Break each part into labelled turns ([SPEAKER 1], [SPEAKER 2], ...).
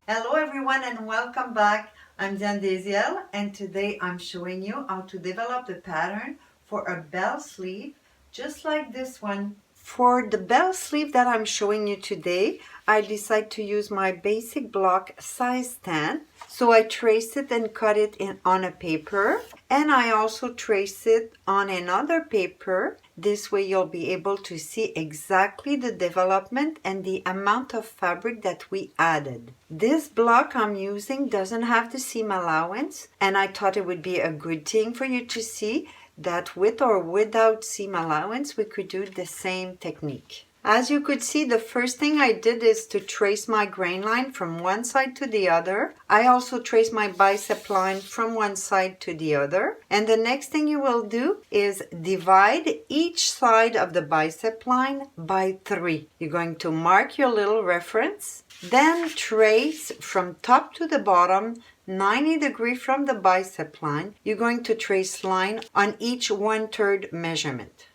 [SPEAKER 1] Hello everyone and welcome back. I'm Deziel and today I'm showing you how to develop the pattern for a bell sleeve just like this one. For the bell sleeve that I'm showing you today, I decided to use my basic block size 10. So I traced it and cut it on a paper, and I also traced it on another paper. This way you'll be able to see exactly the development and the amount of fabric that we added. This block I'm using doesn't have the seam allowance, and I thought it would be a good thing for you to see that with or without seam allowance we could do the same technique. As you could see, the first thing I did is to trace my grain line from one side to the other. I also traced my bicep line from one side to the other. And the next thing you will do is divide each side of the bicep line by 3. You're going to mark your little reference, then trace from top to the bottom 90 degrees from the bicep line. You're going to trace line on each 1/3 measurement.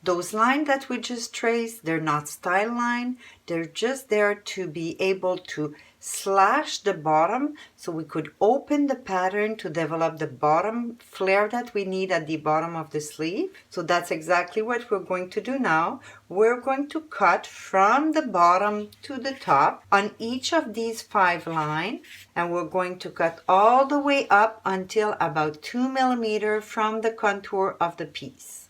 [SPEAKER 1] Those lines that we just traced, they're not style line. They're just there to be able to slash the bottom so we could open the pattern to develop the bottom flare that we need at the bottom of the sleeve. So that's exactly what we're going to do now. We're going to cut from the bottom to the top on each of these 5 lines, and we're going to cut all the way up until about 2 millimeters from the contour of the piece.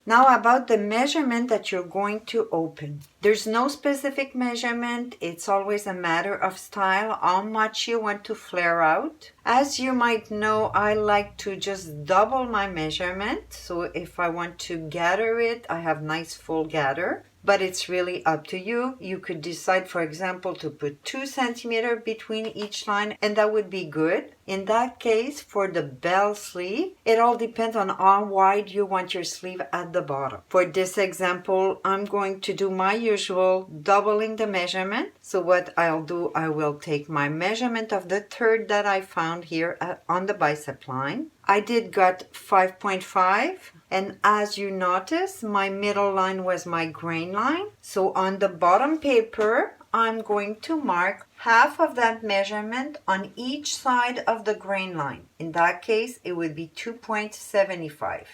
[SPEAKER 1] Now about the measurement that you're going to open. There's no specific measurement. It's always a matter of style, how much you want to flare out. As you might know, I like to just double my measurement. So if I want to gather it, I have nice full gather. But it's really up to you. You could decide, for example, to put 2 centimeters between each line, and that would be good. In that case, for the bell sleeve, it all depends on how wide you want your sleeve at the bottom. For this example, I'm going to do my usual doubling the measurement. So what I'll do, I will take my measurement of the 1/3 that I found here on the bicep line. I did got 5.5, and as you notice, my middle line was my grain line. So on the bottom paper, I'm going to mark half of that measurement on each side of the grain line. In that case, it would be 2.75.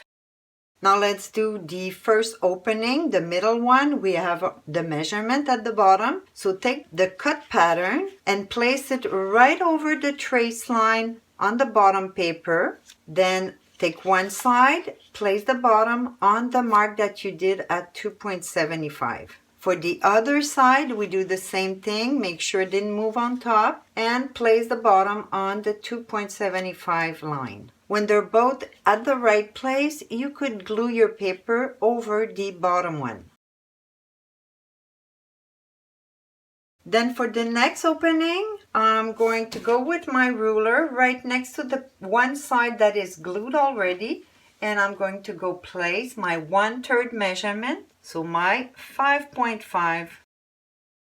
[SPEAKER 1] Now let's do the first opening, the middle one. We have the measurement at the bottom. So take the cut pattern and place it right over the trace line on the bottom paper. Then take one side, place the bottom on the mark that you did at 2.75. For the other side, we do the same thing. Make sure it didn't move on top, and place the bottom on the 2.75 line. When they're both at the right place, you could glue your paper over the bottom one. Then for the next opening, I'm going to go with my ruler right next to the one side that is glued already, and I'm going to go place my 1/3 measurement, so my 5.5.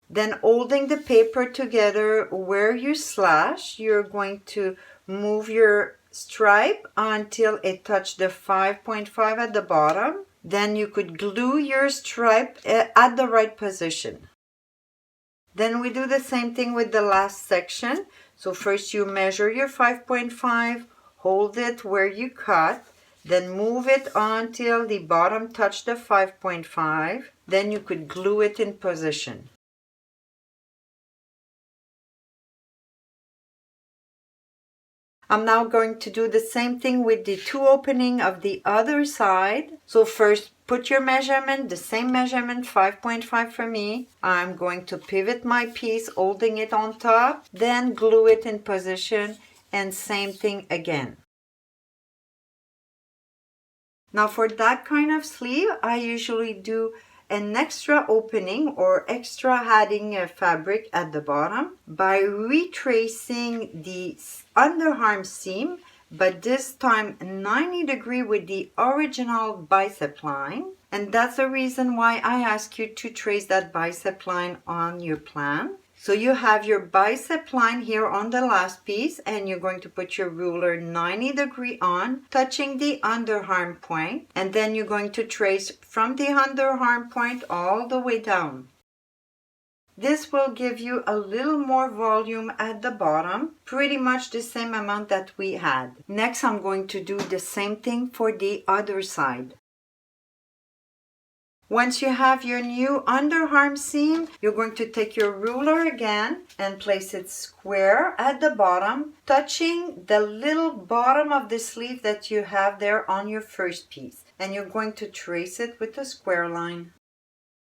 [SPEAKER 1] Then holding the paper together where you slash, you're going to move your stripe until it touches the 5.5 at the bottom. Then you could glue your stripe at the right position. Then we do the same thing with the last section. So first you measure your 5.5, hold it where you cut, then move it until the bottom touch the 5.5. Then you could glue it in position. I'm now going to do the same thing with the 2 opening of the other side. So first put your measurement, the same measurement, 5.5 for me. I'm going to pivot my piece, holding it on top, then glue it in position, and same thing again. Now for that kind of sleeve, I usually do an extra opening or extra adding fabric at the bottom by retracing the underarm seam but this time 90 degree with the original bicep line. And that's the reason why I ask you to trace that bicep line on your plan. So you have your bicep line here on the last piece, and you're going to put your ruler 90 degree on, touching the underarm point, and then you're going to trace from the underarm point all the way down. This will give you a little more volume at the bottom, pretty much the same amount that we had. Next, I'm going to do the same thing for the other side. Once you have your new underarm seam, you're going to take your ruler again and place it square at the bottom, touching the little bottom of the sleeve that you have there on your first piece. And you're going to trace it with a square line.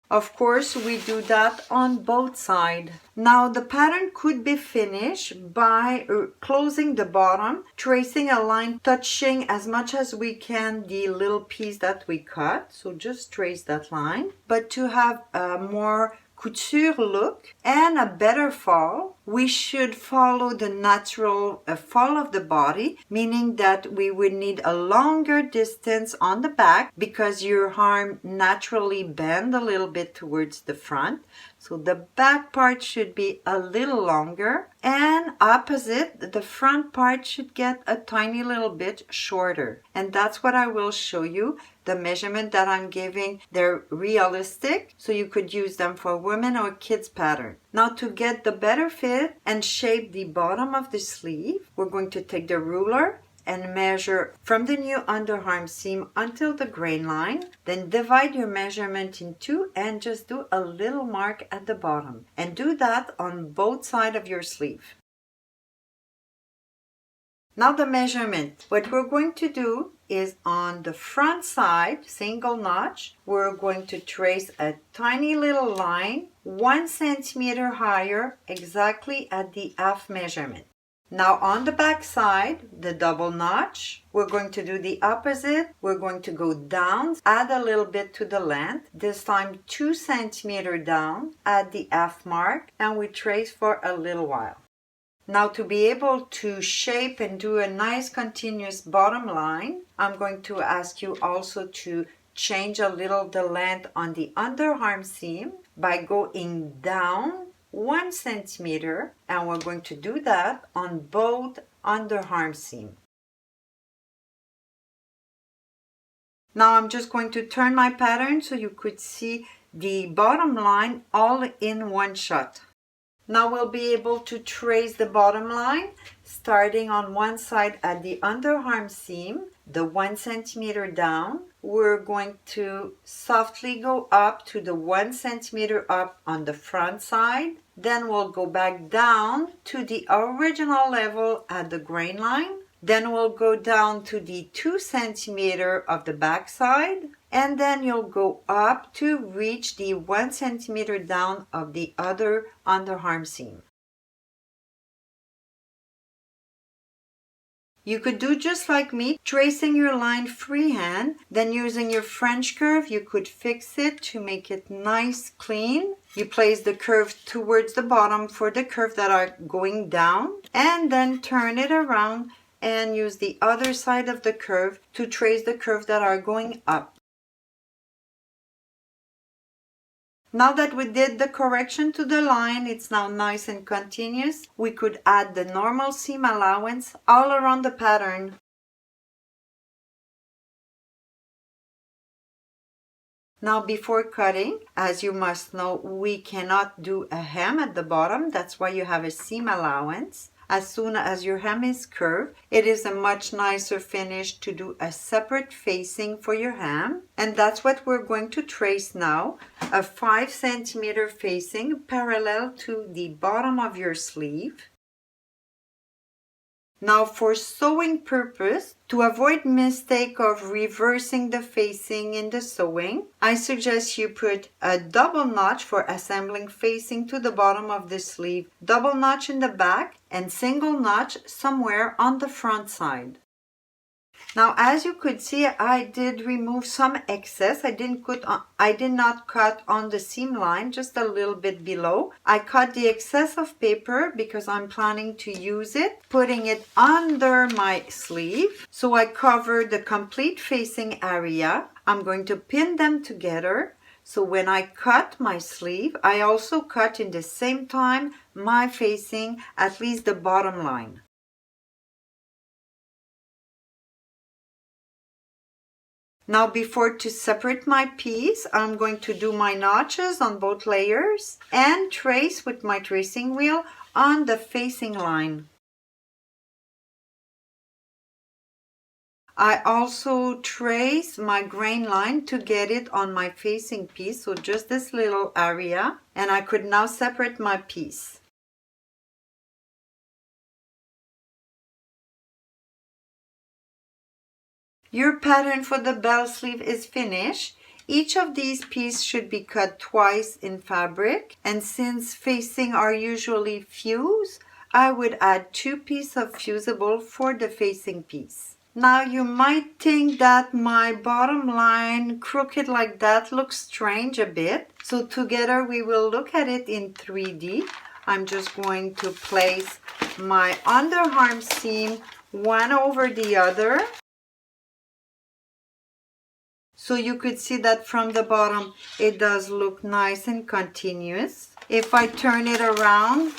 [SPEAKER 1] Of course, we do that on both sides. Now, the pattern could be finished by closing the bottom, tracing a line touching as much as we can the little piece that we cut. So just trace that line. But to have a more couture look and a better fall, we should follow the natural fall of the body, meaning that we would need a longer distance on the back because your arm naturally bend a little bit towards the front. So the back part should be a little longer, and opposite, the front part should get a tiny little bit shorter. And that's what I will show you. The measurement that I'm giving, they're realistic, so you could use them for women or kids pattern. Now, to get the better fit and shape the bottom of the sleeve, we're going to take the ruler and measure from the new underarm seam until the grain line. Then divide your measurement in two and just do a little mark at the bottom. And do that on both sides of your sleeve. Now the measurement. What we're going to do is on the front side, single notch, we're going to trace a tiny little line 1 centimeter higher, exactly at the half measurement. Now on the back side, the double notch, we're going to do the opposite. We're going to go down, add a little bit to the length, this time 2 centimeters down at the half mark, and we trace for a little while. Now to be able to shape and do a nice continuous bottom line, I'm going to ask you also to change a little the length on the underarm seam by going down 1 centimeter, and we're going to do that on both underarm seam. Now I'm just going to turn my pattern so you could see the bottom line all in one shot. Now we'll be able to trace the bottom line starting on one side at the underarm seam, the 1 centimeter down. We're going to softly go up to the 1 centimeter up on the front side. Then we'll go back down to the original level at the grain line. Then we'll go down to the 2 centimeter of the back side. And then you'll go up to reach the 1 centimeter down of the other underarm seam. You could do just like me, tracing your line freehand, then using your French curve, you could fix it to make it nice, clean. You place the curve towards the bottom for the curve that are going down, and then turn it around and use the other side of the curve to trace the curve that are going up. Now that we did the correction to the line, it's now nice and continuous. We could add the normal seam allowance all around the pattern. Now before cutting, as you must know, we cannot do a hem at the bottom. That's why you have a seam allowance. As soon as your hem is curved, it is a much nicer finish to do a separate facing for your hem. And that's what we're going to trace now, a 5 centimeter facing parallel to the bottom of your sleeve. Now for sewing purpose, to avoid mistake of reversing the facing in the sewing, I suggest you put a double notch for assembling facing to the bottom of the sleeve, double notch in the back, and single notch somewhere on the front side. Now, as you could see, I did remove some excess. I did not cut on the seam line, just a little bit below. I cut the excess of paper because I'm planning to use it, putting it under my sleeve. So I covered the complete facing area. I'm going to pin them together. So when I cut my sleeve, I also cut in the same time my facing, at least the bottom line. Now to separate my piece, I'm going to do my notches on both layers and trace with my tracing wheel on the facing line. I also trace my grain line to get it on my facing piece, so just this little area, and I could now separate my piece. Your pattern for the bell sleeve is finished. Each of these pieces should be cut twice in fabric, and since facing are usually fused, I would add 2 pieces of fusible for the facing piece. Now you might think that my bottom line crooked like that looks strange a bit, so together we will look at it in 3D. I'm just going to place my underarm seam one over the other. So you could see that from the bottom, it does look nice and continuous. If I turn it around,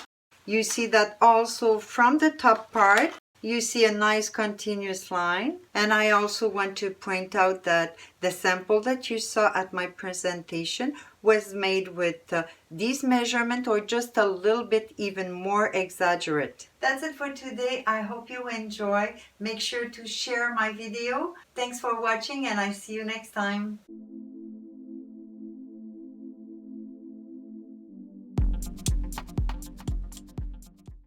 [SPEAKER 1] you see that also from the top part, you see a nice continuous line. And I also want to point out that the sample that you saw at my presentation was made with these measurements or just a little bit even more exaggerate. That's it for today. I hope you enjoy. Make sure to share my video. Thanks for watching and I see you next time.